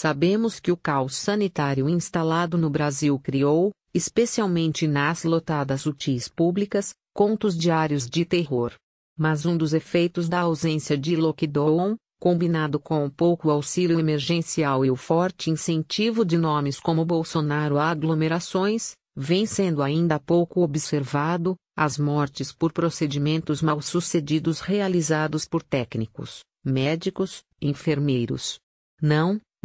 Sabemos que o caos sanitário instalado no Brasil criou, especialmente nas lotadas UTIs públicas, contos diários de terror. Mas um dos efeitos da ausência de lockdown, combinado com o pouco auxílio emergencial e o forte incentivo de nomes como Bolsonaro a aglomerações, vem sendo ainda pouco observado: as mortes por procedimentos mal-sucedidos realizados por técnicos, médicos, enfermeiros.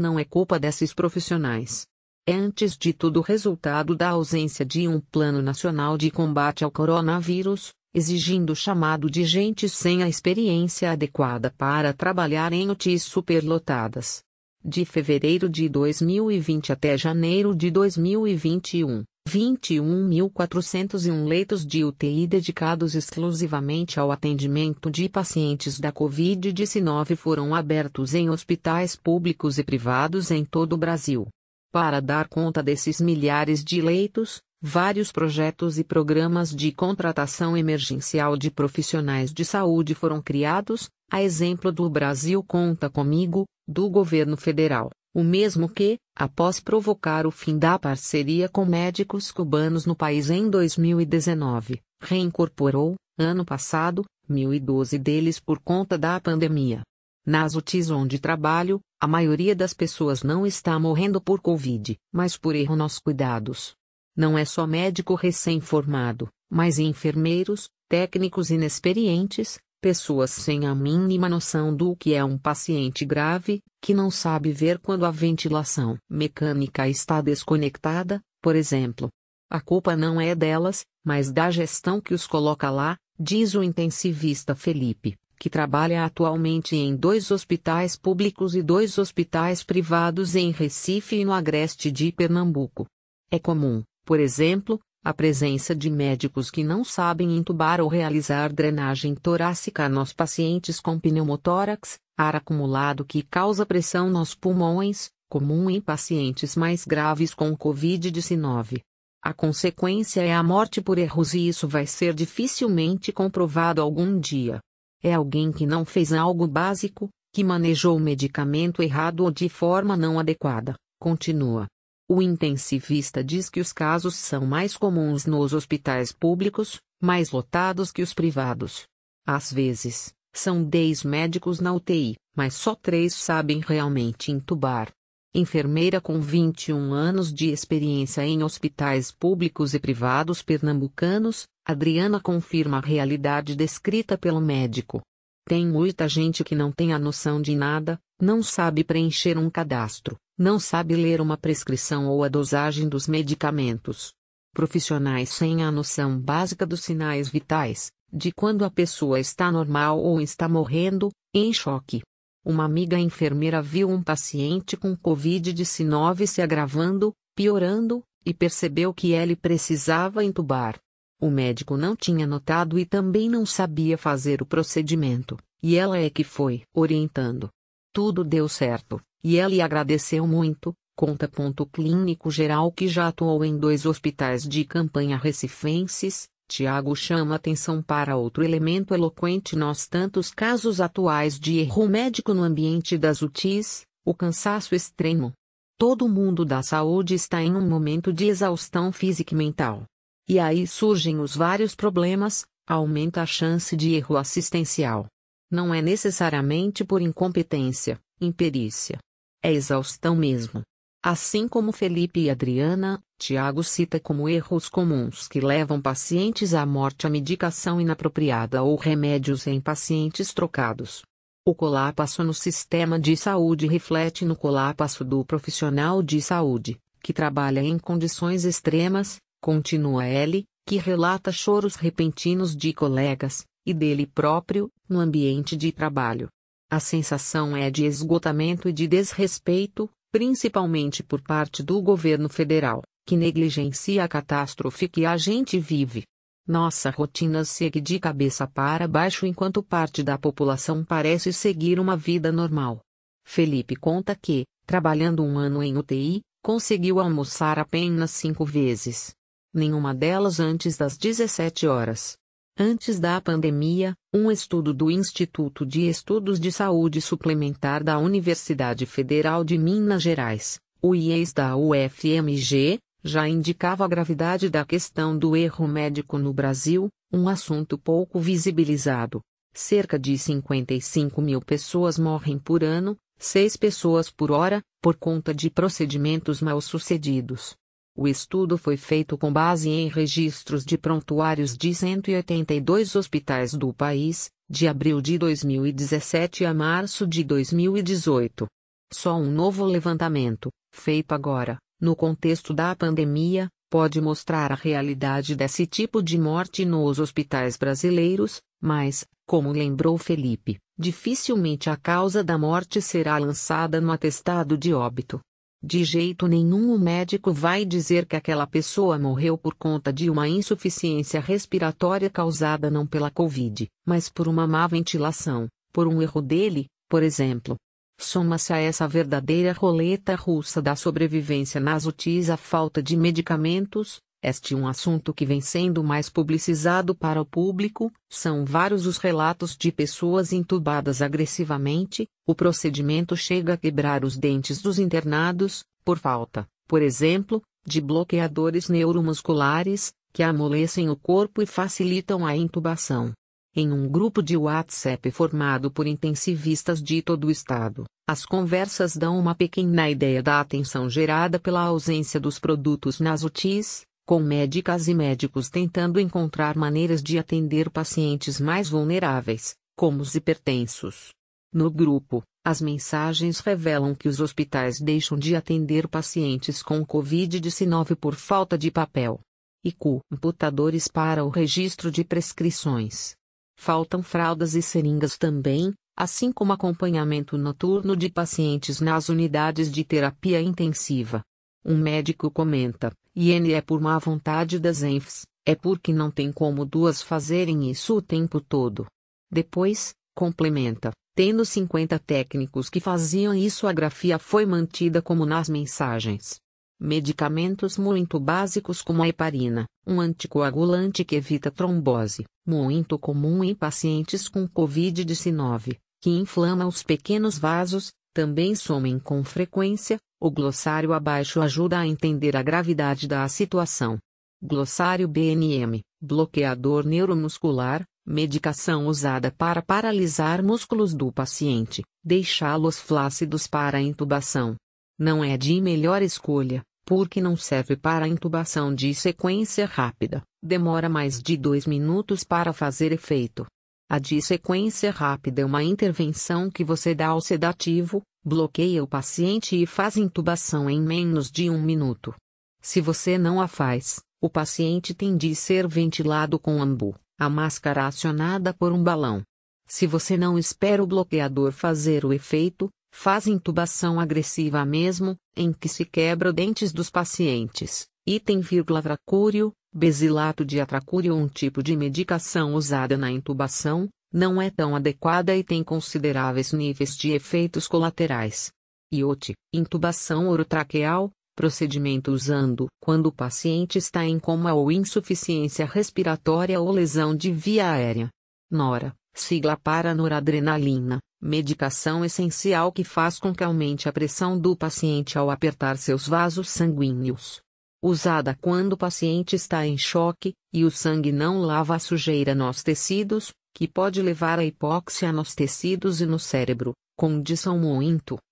Não é culpa desses profissionais. É antes de tudo resultado da ausência de um plano nacional de combate ao coronavírus, exigindo o chamado de gente sem a experiência adequada para trabalhar em UTIs superlotadas. De fevereiro de 2020 até janeiro de 2021, 21.401 leitos de UTI dedicados exclusivamente ao atendimento de pacientes da Covid-19 foram abertos em hospitais públicos e privados em todo o Brasil. Para dar conta desses milhares de leitos, vários projetos e programas de contratação emergencial de profissionais de saúde foram criados, a exemplo do Brasil Conta Comigo, do governo federal, o mesmo que, após provocar o fim da parceria com médicos cubanos no país em 2019, reincorporou, ano passado, 1.012 deles por conta da pandemia. Nas UTIs onde trabalho, a maioria das pessoas não está morrendo por Covid, mas por erro nos cuidados. Não é só médico recém-formado, mas enfermeiros, técnicos inexperientes, pessoas sem a mínima noção do que é um paciente grave, que não sabe ver quando a ventilação mecânica está desconectada, por exemplo. A culpa não é delas, mas da gestão que os coloca lá, diz o intensivista Felipe, que trabalha atualmente em 2 hospitais públicos e 2 hospitais privados em Recife e no agreste de Pernambuco. É comum, por exemplo, a presença de médicos que não sabem intubar ou realizar drenagem torácica nos pacientes com pneumotórax, ar acumulado que causa pressão nos pulmões, comum em pacientes mais graves com Covid-19. A consequência é a morte por erros e isso vai ser dificilmente comprovado algum dia. É alguém que não fez algo básico, que manejou o medicamento errado ou de forma não adequada, continua. O intensivista diz que os casos são mais comuns nos hospitais públicos, mais lotados que os privados. Às vezes, são 10 médicos na UTI, mas só 3 sabem realmente intubar. Enfermeira com 21 anos de experiência em hospitais públicos e privados pernambucanos, Adriana confirma a realidade descrita pelo médico. Tem muita gente que não tem a noção de nada, não sabe preencher um cadastro, não sabe ler uma prescrição ou a dosagem dos medicamentos. Profissionais sem a noção básica dos sinais vitais, de quando a pessoa está normal ou está morrendo, em choque. Uma amiga enfermeira viu um paciente com Covid-19 se agravando, piorando, e percebeu que ele precisava intubar. O médico não tinha notado e também não sabia fazer o procedimento, e ela é que foi orientando. Tudo deu certo, e ele agradeceu muito, conta. Clínico geral que já atuou em 2 hospitais de campanha recifenses, Tiago chama atenção para outro elemento eloquente nos tantos casos atuais de erro médico no ambiente das UTIs, o cansaço extremo. Todo mundo da saúde está em um momento de exaustão física e mental. E aí surgem os vários problemas, aumenta a chance de erro assistencial. Não é necessariamente por incompetência, imperícia. É exaustão mesmo. Assim como Felipe e Adriana, Tiago cita como erros comuns que levam pacientes à morte a medicação inapropriada ou remédios em pacientes trocados. O colapso no sistema de saúde reflete no colapso do profissional de saúde, que trabalha em condições extremas, continua ele, que relata choros repentinos de colegas, e dele próprio, no ambiente de trabalho. A sensação é de esgotamento e de desrespeito, principalmente por parte do governo federal, que negligencia a catástrofe que a gente vive. Nossa rotina segue de cabeça para baixo enquanto parte da população parece seguir uma vida normal. Felipe conta que, trabalhando um ano em UTI, conseguiu almoçar apenas 5 vezes. Nenhuma delas antes das 17 horas. Antes da pandemia, um estudo do Instituto de Estudos de Saúde Suplementar da Universidade Federal de Minas Gerais, o IES da UFMG, já indicava a gravidade da questão do erro médico no Brasil, um assunto pouco visibilizado. Cerca de 55 mil pessoas morrem por ano, 6 pessoas por hora, por conta de procedimentos mal-sucedidos. O estudo foi feito com base em registros de prontuários de 182 hospitais do país, de abril de 2017 a março de 2018. Só um novo levantamento, feito agora, no contexto da pandemia, pode mostrar a realidade desse tipo de morte nos hospitais brasileiros, mas, como lembrou Felipe, dificilmente a causa da morte será lançada no atestado de óbito. De jeito nenhum o médico vai dizer que aquela pessoa morreu por conta de uma insuficiência respiratória causada não pela Covid, mas por uma má ventilação, por um erro dele, por exemplo. Soma-se a essa verdadeira roleta russa da sobrevivência nas UTIs a falta de medicamentos. Este é um assunto que vem sendo mais publicizado para o público, são vários os relatos de pessoas entubadas agressivamente, o procedimento chega a quebrar os dentes dos internados, por falta, por exemplo, de bloqueadores neuromusculares, que amolecem o corpo e facilitam a intubação. Em um grupo de WhatsApp formado por intensivistas de todo o estado, as conversas dão uma pequena ideia da atenção gerada pela ausência dos produtos nas UTIs, com médicas e médicos tentando encontrar maneiras de atender pacientes mais vulneráveis, como os hipertensos. No grupo, as mensagens revelam que os hospitais deixam de atender pacientes com Covid-19 por falta de papel e computadores para o registro de prescrições. Faltam fraldas e seringas também, assim como acompanhamento noturno de pacientes nas unidades de terapia intensiva. Um médico comenta, e é por má vontade das ENFs, é porque não tem como duas fazerem isso o tempo todo. Depois, complementa, tendo 50 técnicos que faziam isso a grafia foi mantida como nas mensagens. Medicamentos muito básicos como a heparina, um anticoagulante que evita trombose, muito comum em pacientes com Covid-19, que inflama os pequenos vasos, também somem com frequência. O glossário abaixo ajuda a entender a gravidade da situação. Glossário BNM, bloqueador neuromuscular, medicação usada para paralisar músculos do paciente, deixá-los flácidos para a intubação. Não é de melhor escolha, porque não serve para a intubação de sequência rápida, demora mais de 2 minutos para fazer efeito. A de sequência rápida é uma intervenção que você dá ao sedativo, bloqueia o paciente e faz intubação em menos de 1 minuto. Se você não a faz, o paciente tem de ser ventilado com ambu, a máscara acionada por um balão. Se você não espera o bloqueador fazer o efeito, faz intubação agressiva mesmo, em que se quebra dentes dos pacientes. Item, tracúrio, basilato de atracúrio, um tipo de medicação usada na intubação, não é tão adequada e tem consideráveis níveis de efeitos colaterais. IOT, intubação orotraqueal, procedimento usando quando o paciente está em coma ou insuficiência respiratória ou lesão de via aérea. NORA, sigla para noradrenalina, medicação essencial que faz com que aumente a pressão do paciente ao apertar seus vasos sanguíneos. Usada quando o paciente está em choque, e o sangue não lava a sujeira nos tecidos, que pode levar à hipóxia nos tecidos e no cérebro, condição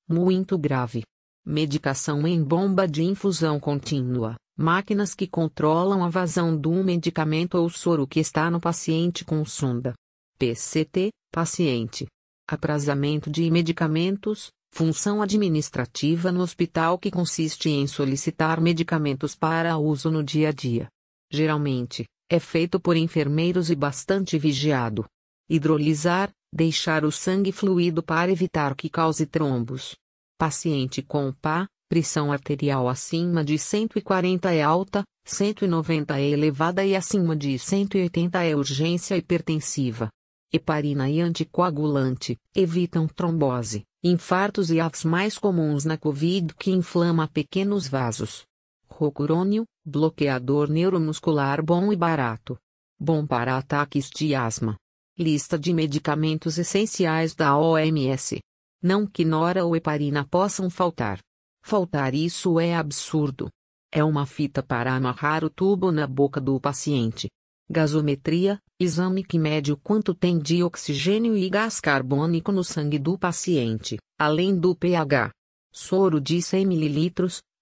muito grave. Medicação em bomba de infusão contínua, máquinas que controlam a vazão do medicamento ou soro que está no paciente com sonda. PCT, paciente. Aprazamento de medicamentos, função administrativa no hospital que consiste em solicitar medicamentos para uso no dia a dia. Geralmente, é feito por enfermeiros e bastante vigiado. Hidrolisar, deixar o sangue fluido para evitar que cause trombos. Paciente com PA, pressão arterial acima de 140 é alta, 190 é elevada e acima de 180 é urgência hipertensiva. Heparina e anticoagulante, evitam trombose, infartos e AVs mais comuns na COVID que inflama pequenos vasos. Rocurônio, bloqueador neuromuscular bom e barato. Bom para ataques de asma. Lista de medicamentos essenciais da OMS. Não que nora ou heparina possam faltar. Faltar isso é absurdo. É uma fita para amarrar o tubo na boca do paciente. Gasometria, exame que mede o quanto tem de oxigênio e gás carbônico no sangue do paciente, além do pH. Soro de 100 ml,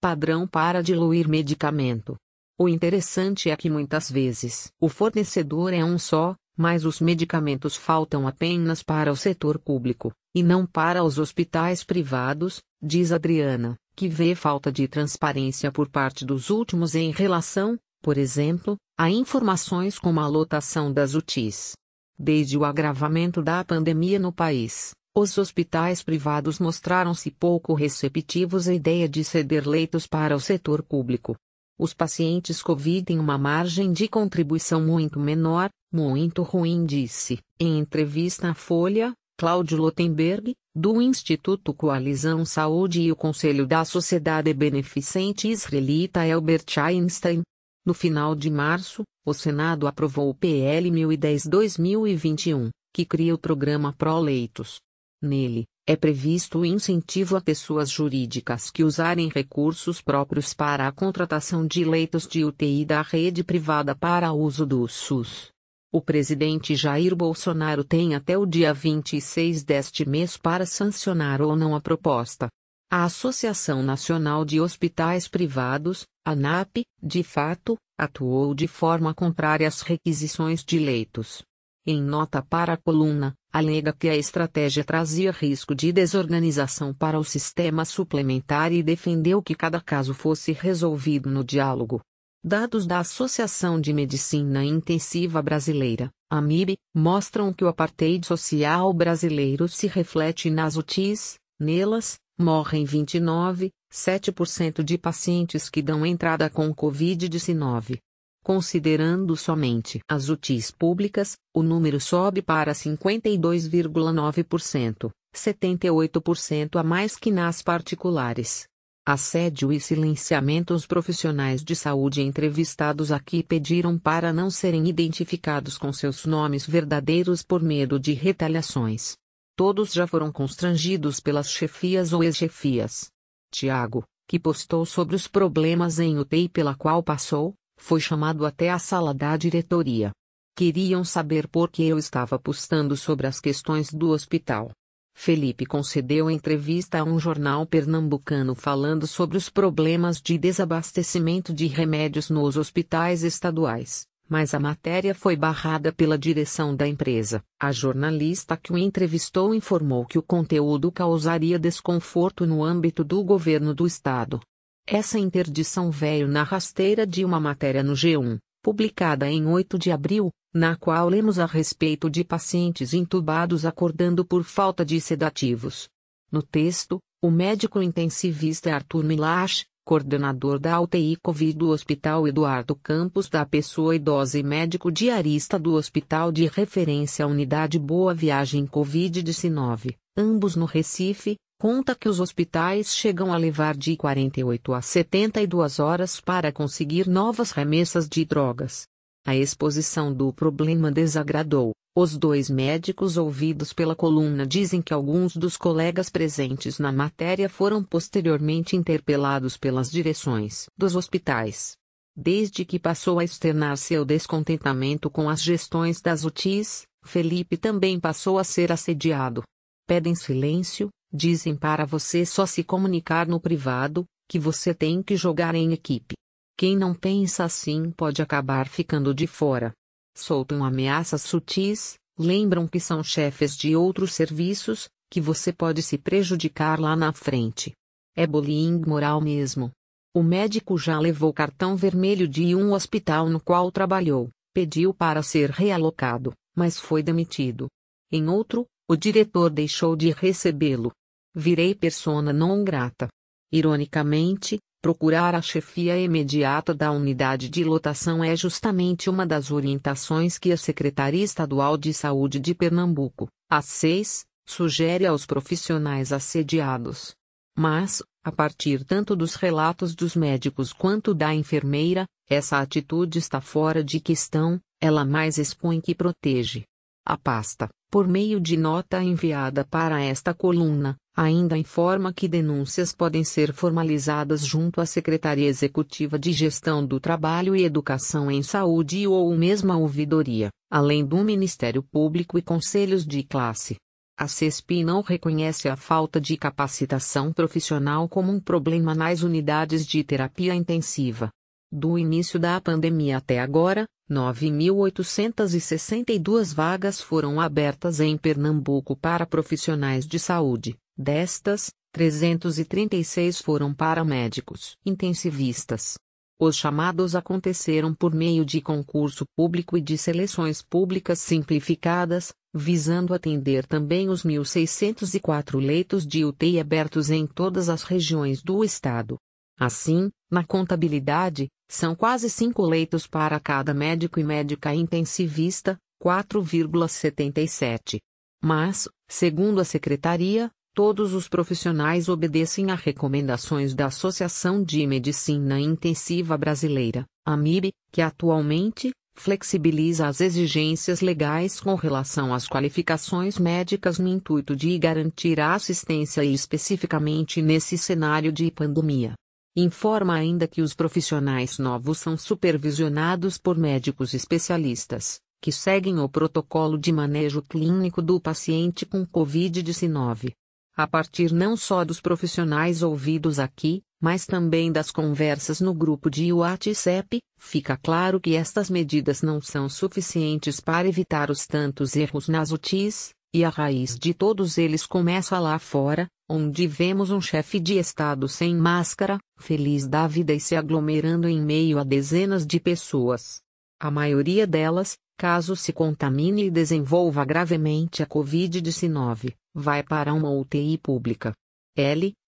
padrão para diluir medicamento. O interessante é que muitas vezes o fornecedor é um só, mas os medicamentos faltam apenas para o setor público, e não para os hospitais privados, diz Adriana, que vê falta de transparência por parte dos últimos em relação, por exemplo, a informações como a lotação das UTIs. Desde o agravamento da pandemia no país, os hospitais privados mostraram-se pouco receptivos à ideia de ceder leitos para o setor público. Os pacientes Covid têm uma margem de contribuição muito menor, muito ruim, disse, em entrevista à Folha, Cláudio Lotenberg, do Instituto Coalizão Saúde e o Conselho da Sociedade Beneficente Israelita Albert Einstein. No final de março, o Senado aprovou o PL 1010/2021, que cria o programa Pró-Leitos. Nele, é previsto o incentivo a pessoas jurídicas que usarem recursos próprios para a contratação de leitos de UTI da rede privada para uso do SUS. O presidente Jair Bolsonaro tem até o dia 26 deste mês para sancionar ou não a proposta. A Associação Nacional de Hospitais Privados, ANAP, de fato, atuou de forma contrária às requisições de leitos. Em nota para a coluna, alega que a estratégia trazia risco de desorganização para o sistema suplementar e defendeu que cada caso fosse resolvido no diálogo. Dados da Associação de Medicina Intensiva Brasileira, AMIB, mostram que o apartheid social brasileiro se reflete nas UTIs. Nelas, morrem 29,7% de pacientes que dão entrada com Covid-19. Considerando somente as UTIs públicas, o número sobe para 52,9%, 78% a mais que nas particulares. Assédio e silenciamento. Os profissionais de saúde entrevistados aqui pediram para não serem identificados com seus nomes verdadeiros por medo de retaliações. Todos já foram constrangidos pelas chefias ou ex-chefias. Tiago, que postou sobre os problemas em UTI pela qual passou, foi chamado até a sala da diretoria. Queriam saber por que eu estava postando sobre as questões do hospital. Felipe concedeu entrevista a um jornal pernambucano falando sobre os problemas de desabastecimento de remédios nos hospitais estaduais, mas a matéria foi barrada pela direção da empresa. A jornalista que o entrevistou informou que o conteúdo causaria desconforto no âmbito do governo do estado. Essa interdição veio na rasteira de uma matéria no G1, publicada em 8 de abril, na qual lemos a respeito de pacientes intubados acordando por falta de sedativos. No texto, o médico intensivista Arthur Milache, coordenador da UTI Covid do Hospital Eduardo Campos da Pessoa Idosa e médico diarista do Hospital de Referência Unidade Boa Viagem Covid-19, ambos no Recife, conta que os hospitais chegam a levar de 48 a 72 horas para conseguir novas remessas de drogas. A exposição do problema desagradou. Os dois médicos ouvidos pela coluna dizem que alguns dos colegas presentes na matéria foram posteriormente interpelados pelas direções dos hospitais. Desde que passou a externar seu descontentamento com as gestões das UTIs, Felipe também passou a ser assediado. Pedem silêncio, dizem para você só se comunicar no privado, que você tem que jogar em equipe. Quem não pensa assim pode acabar ficando de fora. Soltam ameaças sutis, lembram que são chefes de outros serviços, que você pode se prejudicar lá na frente. É bullying moral mesmo. O médico já levou cartão vermelho de um hospital no qual trabalhou, pediu para ser realocado, mas foi demitido. Em outro, o diretor deixou de recebê-lo. Virei persona non grata. Ironicamente, procurar a chefia imediata da unidade de lotação é justamente uma das orientações que a Secretaria Estadual de Saúde de Pernambuco, a SES, sugere aos profissionais assediados. Mas, a partir tanto dos relatos dos médicos quanto da enfermeira, essa atitude está fora de questão, ela mais expõe que protege. A pasta, por meio de nota enviada para esta coluna, ainda informa que denúncias podem ser formalizadas junto à Secretaria Executiva de Gestão do Trabalho e Educação em Saúde ou mesmo à ouvidoria, além do Ministério Público e conselhos de classe. A CESP não reconhece a falta de capacitação profissional como um problema nas unidades de terapia intensiva. Do início da pandemia até agora, 9.862 vagas foram abertas em Pernambuco para profissionais de saúde. Destas, 336 foram para médicos intensivistas. Os chamados aconteceram por meio de concurso público e de seleções públicas simplificadas, visando atender também os 1.604 leitos de UTI abertos em todas as regiões do estado. Assim, na contabilidade, são quase 5 leitos para cada médico e médica intensivista, 4,77. Mas, segundo a Secretaria, todos os profissionais obedecem a recomendações da Associação de Medicina Intensiva Brasileira, AMIB, que atualmente flexibiliza as exigências legais com relação às qualificações médicas no intuito de garantir a assistência e especificamente nesse cenário de pandemia. Informa ainda que os profissionais novos são supervisionados por médicos especialistas, que seguem o protocolo de manejo clínico do paciente com Covid-19. A partir não só dos profissionais ouvidos aqui, mas também das conversas no grupo de WhatsApp, fica claro que estas medidas não são suficientes para evitar os tantos erros nas UTIs, e a raiz de todos eles começa lá fora, onde vemos um chefe de Estado sem máscara, feliz da vida e se aglomerando em meio a dezenas de pessoas. A maioria delas, caso se contamine e desenvolva gravemente a Covid-19, vai para uma UTI pública.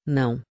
Não.